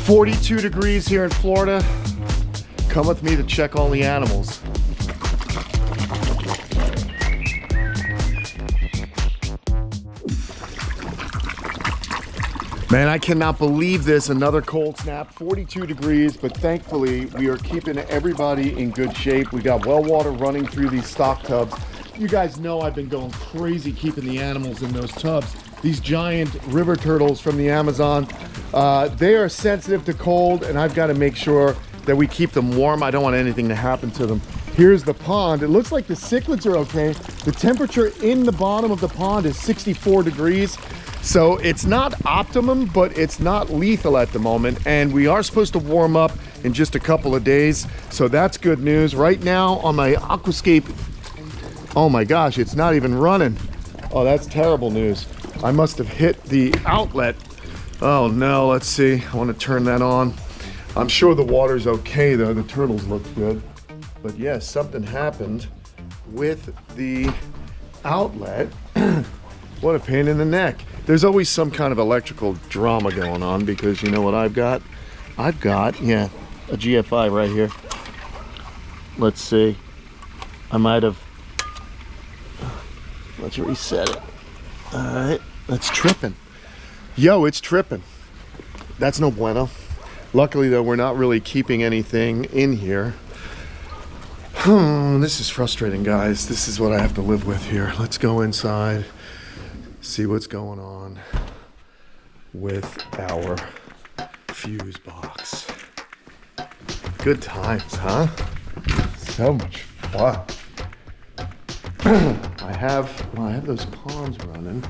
42 degrees here in Florida. Come with me to check all the animals. Man, I cannot believe this. Another cold snap, 42 degrees, but thankfully we are keeping everybody in good shape. We got well water running through these stock tubs. You guys know I've been going crazy keeping the animals in those tubs. These giant river turtles from the Amazon, they are sensitive to cold, and I've got to make sure that we keep them warm. I don't want anything to happen to them. Here's the pond. It looks like the cichlids are okay. The temperature in the bottom of the pond is 64 degrees. So it's not optimum, but it's not lethal at the moment. And we are supposed to warm up in just a couple of days. So that's good news. Right now on my aquascape, oh my gosh, it's not even running. Oh, that's terrible news. I must have hit the outlet. Oh no, let's see. I want to turn that on. I'm sure the water's okay though. The turtles look good. But yes, something happened with the outlet. What a pain in the neck. There's always some kind of electrical drama going on because you know what I've got? I've got, yeah, a GFI right here. Let's see. I might have, let's reset it. All right, that's tripping. Yo, it's tripping. That's no bueno. Luckily though, we're not really keeping anything in here. This is frustrating, guys. This is what I have to live with here. Let's go inside, see what's going on with our fuse box. Good times, huh? So much fun. I have those ponds running.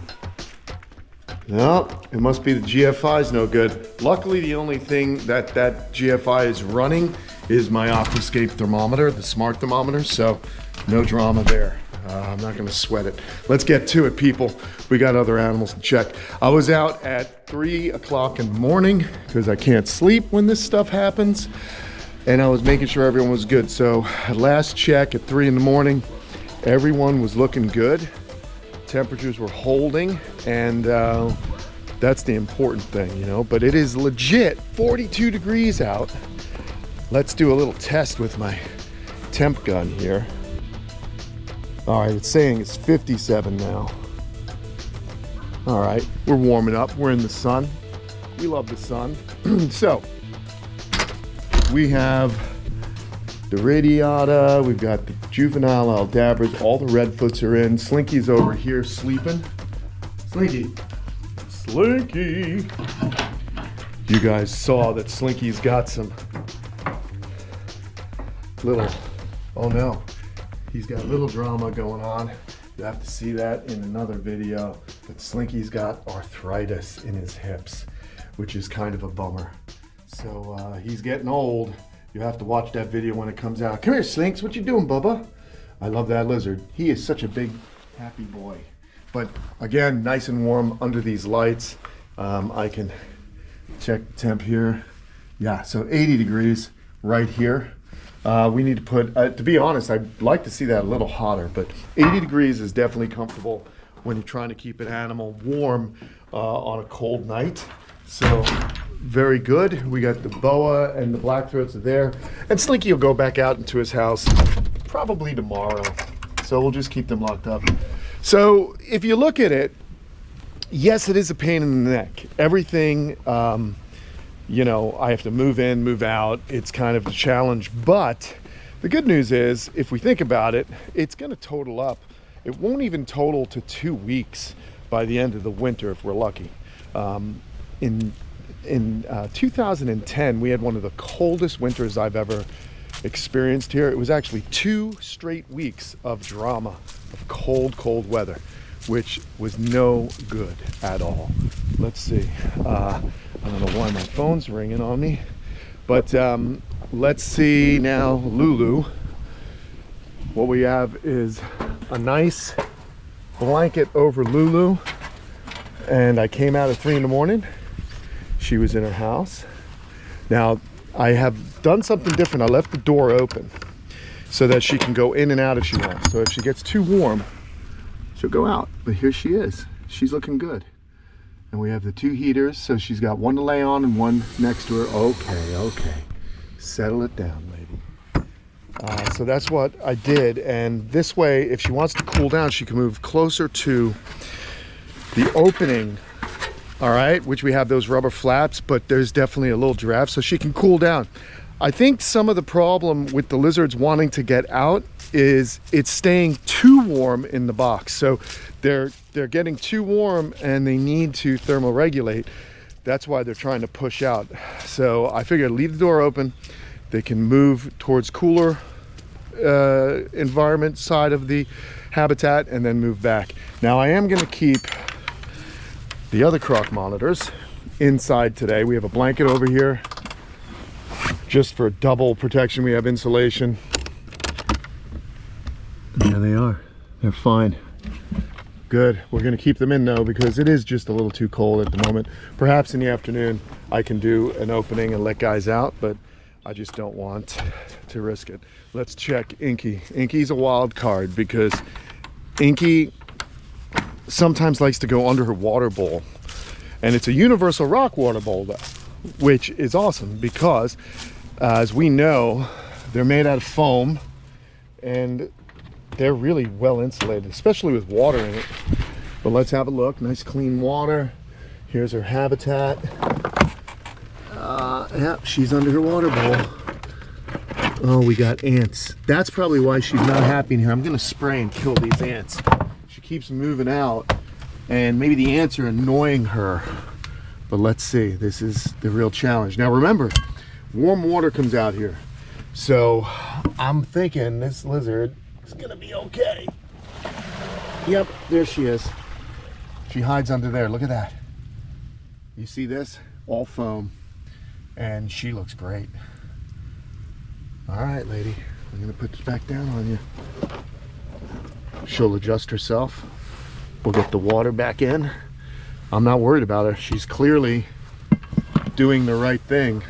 No, it must be the GFI's no good. Luckily, the only thing that GFI is running is my aquascape thermometer, the smart thermometer, so no drama there. I'm not gonna sweat it. Let's get to it, people. We got other animals to check. I was out at 3 o'clock in the morning because I can't sleep when this stuff happens. And I was making sure everyone was good. So at last check at 3 in the morning, everyone was looking good. Temperatures were holding, and that's the important thing, you know. But it is legit 42 degrees out. Let's do a little test with my temp gun here. All right, it's saying it's 57 now. All right, we're warming up. We're in the sun. We love the sun. So we have the radiata, we've got the juvenile aldabras, all the redfoots are in. Slinky's over here sleeping. Slinky. Slinky. You guys saw that Slinky's got some little, oh no, he's got little drama going on. You have to see that in another video. But Slinky's got arthritis in his hips, which is kind of a bummer. So he's getting old. You have to watch that video when it comes out. Come here, Slinks. What you doing, Bubba? I love that lizard. He is such a big, happy boy. But again, nice and warm under these lights. I can check the temp here. Yeah, so 80 degrees right here. We need to put, to be honest, I'd like to see that a little hotter, but 80 degrees is definitely comfortable when you're trying to keep an animal warm on a cold night. So very good. We got the boa and the blackthroats are there. And Slinky will go back out into his house probably tomorrow. So we'll just keep them locked up. So if you look at it, yes, it is a pain in the neck. Everything, you know, I have to move in, move out. It's kind of a challenge. But the good news is, if we think about it, it's going to total up. It won't even total to 2 weeks by the end of the winter if we're lucky. In 2010, we had one of the coldest winters I've ever experienced here. It was actually 2 straight weeks of drama, of cold weather, which was no good at all. Let's see. I don't know why my phone's ringing on me, but let's see now. Lulu. What we have is a nice blanket over Lulu, and I came out at 3 in the morning. She was in her house. Now, I have done something different. I left the door open so that she can go in and out if she wants. So if she gets too warm, she'll go out. But here she is. She's looking good. And we have the 2 heaters, so she's got one to lay on and one next to her. Okay, okay. Settle it down, lady. So that's what I did, and this way, if she wants to cool down, she can move closer to the opening, all right, which we have those rubber flaps, but there's definitely a little draft, so she can cool down. I think some of the problem with the lizards wanting to get out is it's staying too warm in the box. So they're getting too warm and they need to thermoregulate. That's why they're trying to push out. So I figured leave the door open. They can move towards cooler environment side of the habitat and then move back. Now I am going to keep the other croc monitors inside today. We have a blanket over here just for double protection. We have insulation. And there they are. They're fine. Good. We're going to keep them in though because it is just a little too cold at the moment. Perhaps in the afternoon I can do an opening and let guys out, but I just don't want to risk it. Let's check Inky. Inky's a wild card because Inky sometimes likes to go under her water bowl. And it's a universal rock water bowl though, which is awesome because as we know, they're made out of foam and they're really well insulated, especially with water in it. But let's have a look. Nice clean water. Here's her habitat. Yep, she's under her water bowl. Oh, we got ants. That's probably why she's not happy in here. I'm gonna spray and kill these ants. She keeps moving out and maybe the ants are annoying her. But let's see, this is the real challenge. Now remember, warm water comes out here. So I'm thinking this lizard is gonna be okay. Yep, there she is. She hides under there, look at that. You see this? All foam. And she looks great. All right, lady, I'm gonna put this back down on you. She'll adjust herself. We'll get the water back in. I'm not worried about her. She's clearly doing the right thing,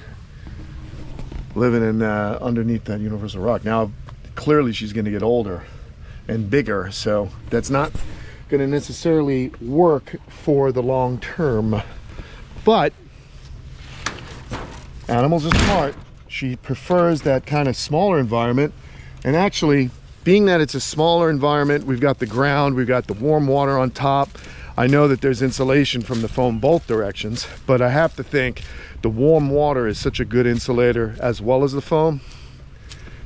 living in underneath that universal rock. Now, clearly she's gonna get older and bigger, so that's not gonna necessarily work for the long term. But animals are smart. She prefers that kind of smaller environment, and actually, being that it's a smaller environment, we've got the ground, we've got the warm water on top. I know that there's insulation from the foam both directions, but I have to think the warm water is such a good insulator as well as the foam.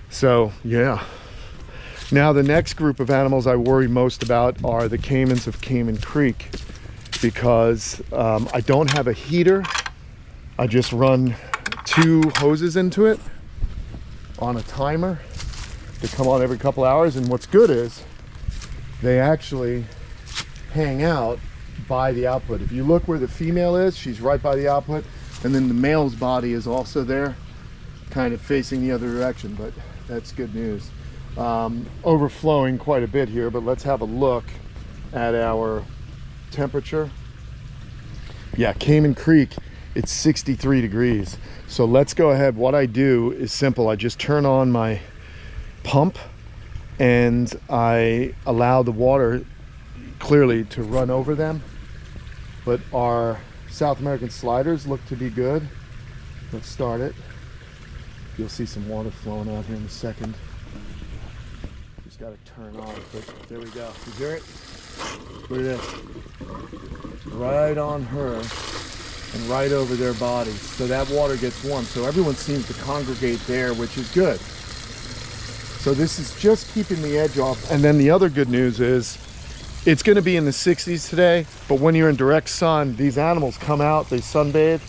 So yeah. Now the next group of animals I worry most about are the caimans of Cayman Creek, because I don't have a heater. I just run 2 hoses into it on a timer. They come on every couple hours, and what's good is they actually hang out by the output. If you look where the female is, she's right by the output, and then the male's body is also there, kind of facing the other direction, but that's good news. Overflowing quite a bit here, but let's have a look at our temperature. Yeah, Cayman Creek, it's 63 degrees. So let's go ahead. What I do is simple. I just turn on my pump and I allow the water clearly to run over them. But our South American sliders look to be good. Let's start it. You'll see some water flowing out here in a second. Just got to turn on, but there we go. You hear it? Look at this. Right on her and right over their bodies. So that water gets warm. So everyone seems to congregate there, which is good. So this is just keeping the edge off. And then the other good news is it's going to be in the 60s today, but when you're in direct sun, these animals come out, they sunbathe,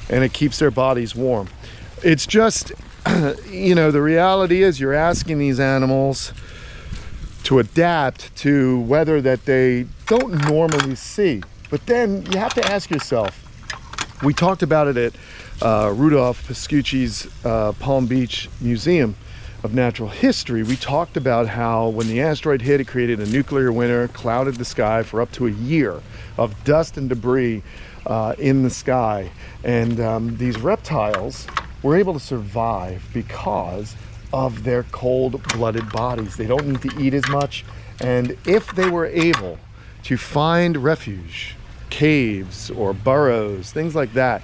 and it keeps their bodies warm. It's just, you know, the reality is you're asking these animals to adapt to weather that they don't normally see. But then you have to ask yourself, we talked about it at Rudolph Pascucci's Palm Beach Museum of Natural History. We talked about how when the asteroid hit, it created a nuclear winter, clouded the sky for up to a year of dust and debris in the sky. And these reptiles were able to survive because of their cold-blooded bodies. They don't need to eat as much. And if they were able to find refuge, caves or burrows, things like that.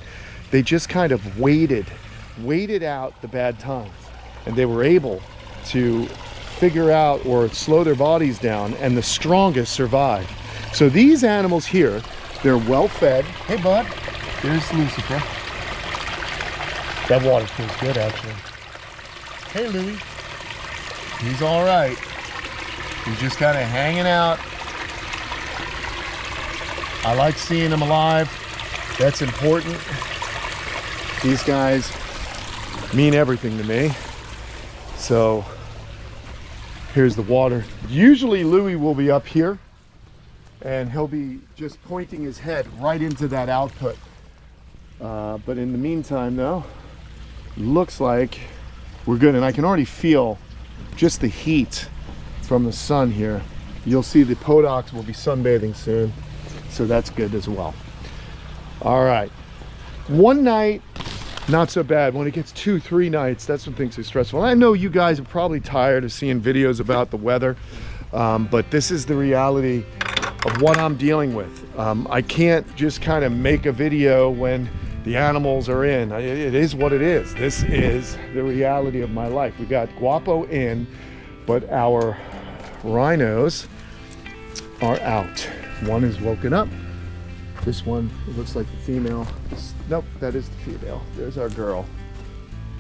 They just kind of waited out the bad times, and they were able to figure out or slow their bodies down, and the strongest survive. So these animals here, they're well fed. Hey bud, there's Lucifer. That water feels good actually. Hey Louie. He's all right. He's just kind of hanging out. I like seeing him alive. That's important. These guys mean everything to me. So here's the water. Usually Louie will be up here and he'll be just pointing his head right into that output. But in the meantime though, looks like we're good. And I can already feel just the heat from the sun here. You'll see the podocs will be sunbathing soon. So that's good as well. All right, one night, not so bad. When it gets 2-3 nights, that's when things are stressful. And I know you guys are probably tired of seeing videos about the weather, but this is the reality of what I'm dealing with. I can't just kind of make a video when the animals are in. It is what it is. This is the reality of my life. We got Guapo in, but our rhinos are out. One is woken up. This one, it looks like the female. Nope, that is the female. There's our girl.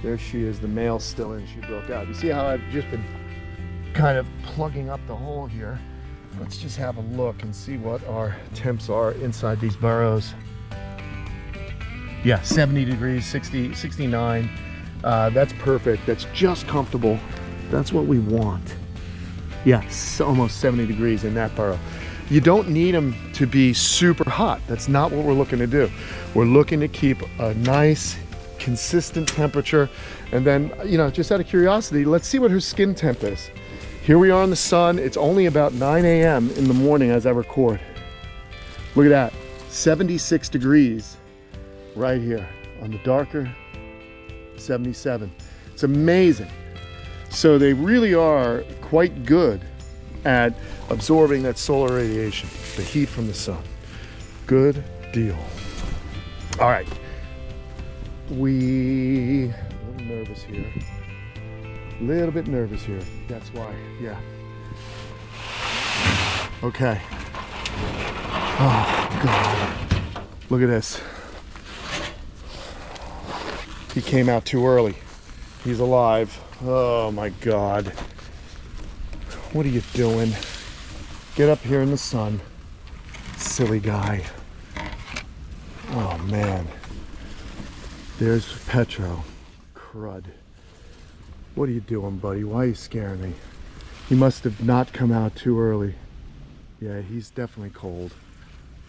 There she is. The male's still in. She broke out. You see how I've just been kind of plugging up the hole here? Let's just have a look and see what our temps are inside these burrows. Yeah, 70 degrees, 60, 69. That's perfect. That's just comfortable. That's what we want. Yes, almost 70 degrees in that burrow. You don't need them to be super hot. That's not what we're looking to do. We're looking to keep a nice, consistent temperature. And then, you know, just out of curiosity, let's see what her skin temp is. Here we are in the sun. It's only about 9 a.m. in the morning as I record. Look at that, 76 degrees right here. On the darker, 77. It's amazing. So they really are quite good at absorbing that solar radiation, the heat from the sun. Good deal. All right. A little nervous here. A little bit nervous here. That's why, yeah. Okay. Oh, God. Look at this. He came out too early. He's alive. Oh, my God. What are you doing? Get up here in the sun. Silly guy. Oh, man. There's Petro. Crud. What are you doing, buddy? Why are you scaring me? He must have not come out too early. Yeah, he's definitely cold.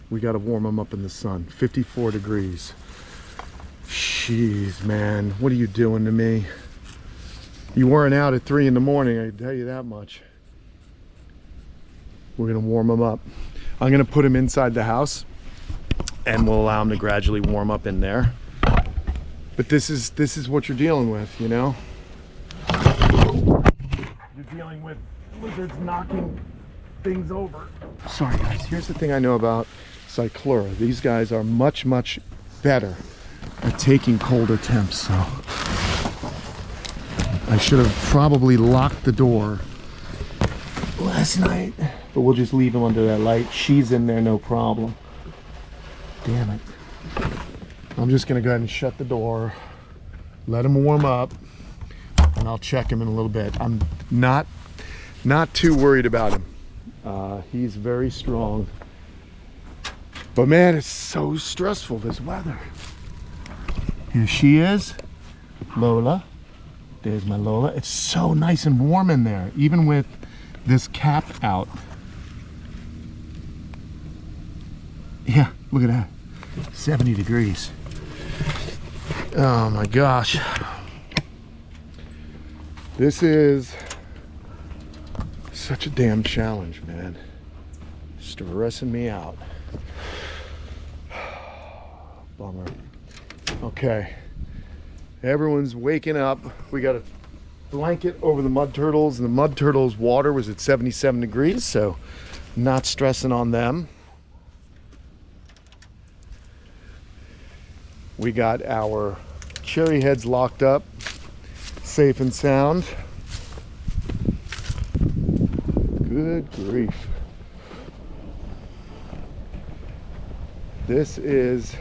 We got to warm him up in the sun. 54 degrees. Jeez, man. What are you doing to me? You weren't out at 3 in the morning, I can tell you that much. We're gonna warm him up. I'm gonna put him inside the house and we'll allow him to gradually warm up in there. But this is what you're dealing with, you know? You're dealing with lizards knocking things over. Sorry guys, here's the thing I know about Cyclura. These guys are much, much better at taking colder temps, so I should have probably locked the door last night, but we'll just leave him under that light. She's in there, no problem. Damn it. I'm just gonna go ahead and shut the door, let him warm up, and I'll check him in a little bit. I'm not too worried about him. He's very strong. But man, it's so stressful, this weather. Here she is, Lola. There's my Lola. It's so nice and warm in there, even with this cap out. Yeah, look at that. 70 degrees. Oh my gosh. This is such a damn challenge, man. Stressing me out. Bummer. Okay. Everyone's waking up. We got a blanket over the mud turtles, and the mud turtles' water was at 77 degrees, so not stressing on them. We got our cherry heads locked up, safe and sound. Good grief. This is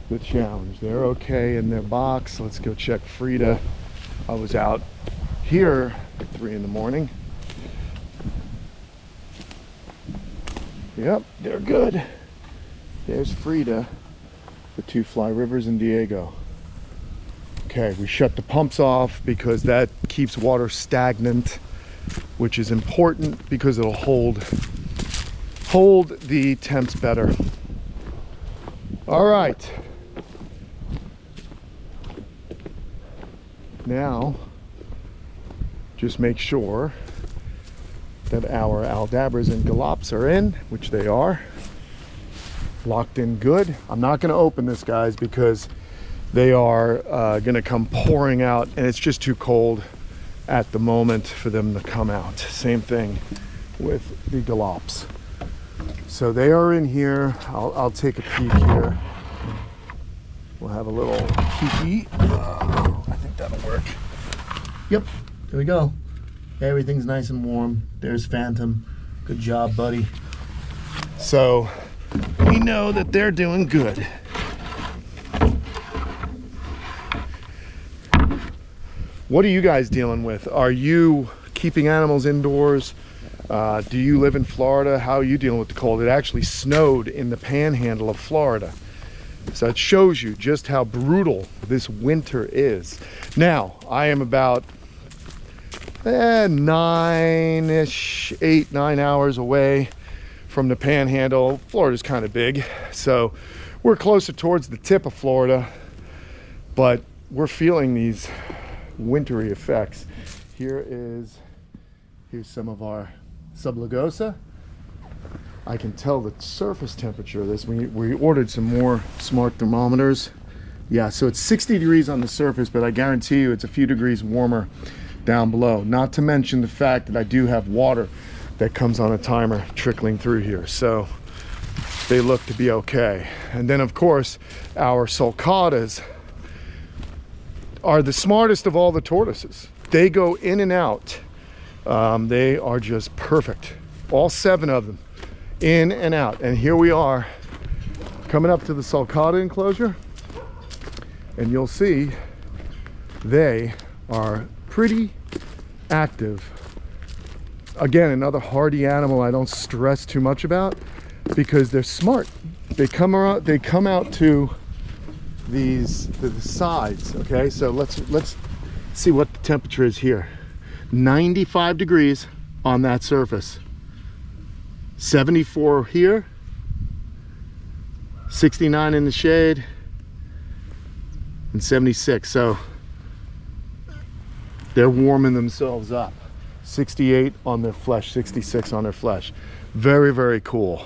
the challenge. They're okay in their box. Let's go check Frida. I was out here at 3 in the morning. Yep, they're good. There's Frida, the 2 Fly Rivers and Diego. Okay, we shut the pumps off because that keeps water stagnant, which is important because it'll hold the temps better. All right. Now, just make sure that our aldabras and galops are in, which they are. Locked in good. I'm not going to open this, guys, because they are going to come pouring out, and it's just too cold at the moment for them to come out. Same thing with the galops. So they are in here. I'll take a peek here. We'll have a little peeky. I think that'll work. Yep, there we go. Everything's nice and warm. There's Phantom. Good job, buddy. So we know that they're doing good. What are you guys dealing with? Are you keeping animals indoors? Do you live in Florida? How are you dealing with the cold? It actually snowed in the panhandle of Florida. So it shows you just how brutal this winter is. Now, I am about 9-ish, 8-9 hours away from the panhandle. Florida's kind of big, so we're closer towards the tip of Florida, but we're feeling these wintry effects. Here's some of our sublugosa. I can tell the surface temperature of this. We ordered some more smart thermometers. Yeah, so it's 60 degrees on the surface, but I guarantee you it's a few degrees warmer down below. Not to mention the fact that I do have water that comes on a timer trickling through here. So they look to be okay. And then of course, our sulcatas are the smartest of all the tortoises. They go in and out. They are just perfect. All 7 of them. In and out. And here we are coming up to the sulcata enclosure, and you'll see they are pretty active. Again, another hardy animal I don't stress too much about because they're smart. They come out to the sides. Okay, so let's see what the temperature is here. 95 degrees on that surface. 74 here, 69 in the shade, and 76. So they're warming themselves up. 68 on their flesh, 66 on their flesh. Very, very cool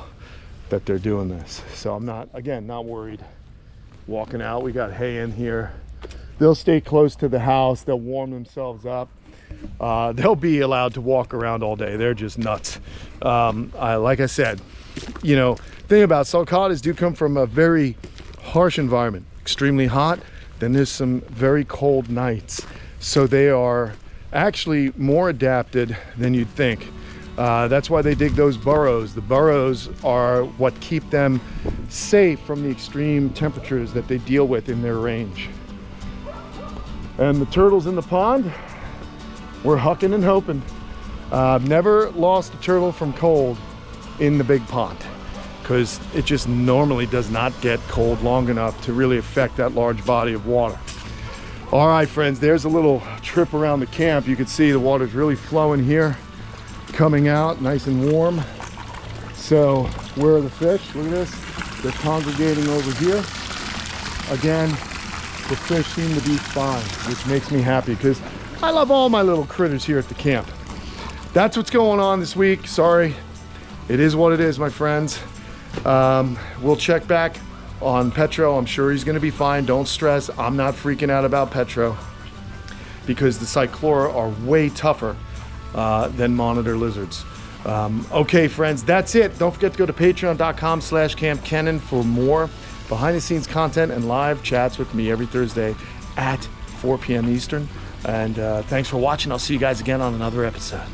that they're doing this. So I'm not worried walking out. We got hay in here. They'll stay close to the house. They'll warm themselves up. They'll be allowed to walk around all day. They're just nuts. Like I said, you know, thing about sulcatas do come from a very harsh environment, extremely hot. Then there's some very cold nights. So they are actually more adapted than you'd think. That's why they dig those burrows. The burrows are what keep them safe from the extreme temperatures that they deal with in their range. And the turtles in the pond, we're hucking and hoping. I've never lost a turtle from cold in the big pond because it just normally does not get cold long enough to really affect that large body of water. All right, friends, there's a little trip around the camp. You can see the water's really flowing here, coming out nice and warm. So where are the fish? Look at this. They're congregating over here. Again, the fish seem to be fine, which makes me happy because I love all my little critters here at the camp. That's what's going on this week. Sorry, it is what it is, my friends. We'll check back on Petro. I'm sure he's gonna be fine. Don't stress. I'm not freaking out about Petro because the cyclora are way tougher than monitor lizards. Okay, friends, that's it. Don't forget to go to patreon.com/Kamp Kenan for more behind the scenes content and live chats with me every Thursday at 4 p.m. Eastern. And thanks for watching. I'll see you guys again on another episode.